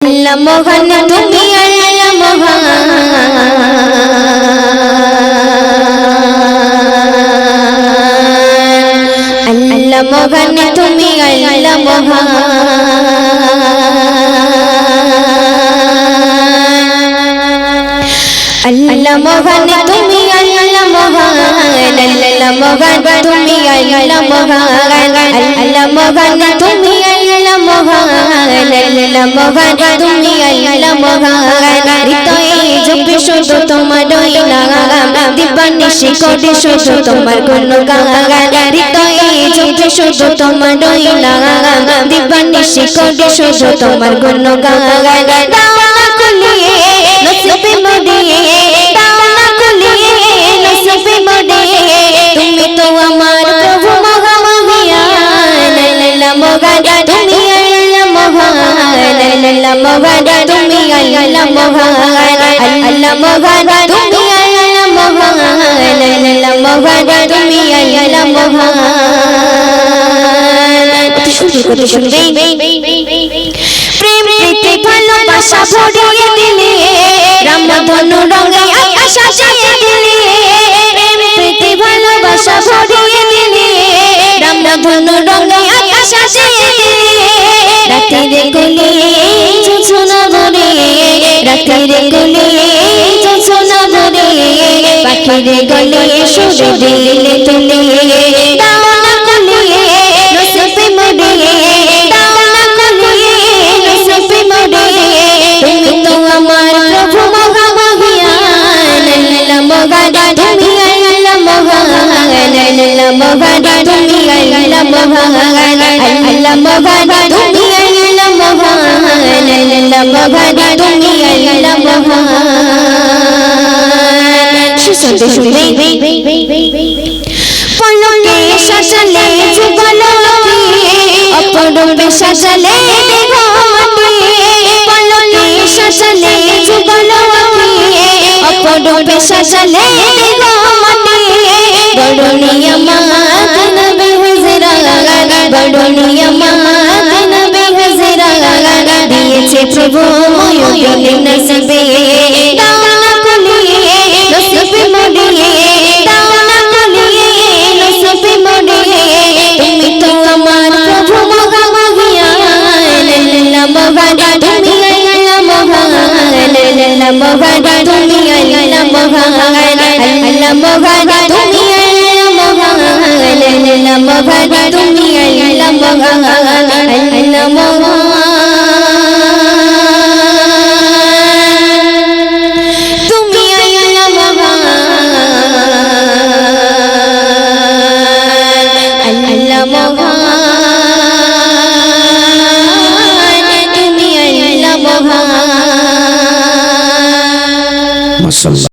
আল্লাহ মহান তুমি আল্লাহ মহান আল্লাহ মহান তুমি আল্লাহ মহান আল্লাহ মহান তুমি আল্লাহ মহান আল্লাহ মহান তুমি আল্লাহ মহান আল্লাহ মহান তুমি আল্লাহ মহান আল্লাহ মহান তুমি আল্লাহ মহান হৃদয়ে জপে শুধু তোমার নাম দিবানিশি করে শুধু তোমার গুণগান হৃদয়ে জপে শুধু তোমার নাম দিবানিশি করে শুধু তোমার গুণগান দাও না কুলিয়ে নসিবে মদিয়ে দাও না কুলিয়ে নসিবে মদিয়ে তুমি তো আমার প্রভু মহামহিয়ান আল্লাহ মহান তুমি আল্লাহ মহান আল্লাহ মহান তুমি আল্লাহ মহান আল্লাহ মহান তুমি আল্লাহ মহান আল্লাহ মহান তুমি আল্লাহ মহান শুনতে শুনতে প্রেম প্রীতি ভালোবাসা ভরিয়ে দিলে রামধনু রঙে আকাশ সাজিয়ে দিলে প্রেম প্রীতি ভালোবাসা ভরিয়ে দিলে রামধনু রঙে আকাশ সাজিয়ে দিলে রাতের কোলে জোছনা ভরে রাতের কোলে জোছনা ভরে পাখির গলে সুরে দিলে তুলে দাও না কুলিয়ে নসিবে মদিয়ে দাও না কুলিয়ে নসিবে মদিয়ে তুমি তো আমার প্রভু মহামহিয়ান আল্লাহ মহান তুমি আল্লাহ মহান আল্লাহ মহান তুমি আল্লাহ মহান আল্লাহ মহান তুমি আল্লাহ মহান আল্লাহ মহান তুমি আল্লাহ মহান শুনতে শুনতে পলকে সাজালে যুগলকে অপরূপে সাজালে দেহমাটি পলকে সাজালে যুগলকে অপরূপে সাজালে দেহমাটি বড়নি আমার নবী হুজরা বড়নি আমার নবী হুজরা দিয়েছে প্রভু ময়ূর নসিবে দাও না কুলিয়ে নসিবে মদিয়ে দাও না কুলিয়ে নসিবে মদিয়ে তুমি তো আমার প্রভু মহামহিয়ান আল্লাহ মহান তুমি আল্লাহ মহান আল্লাহ মহান তুমি আল্লাহ মহান আল্লাহ মহান তুমি আল্লাহ মহান আল্লাহ মহান তুমি আল্লাহ মহান আল্লাহ মহান মাশাআল্লাহ।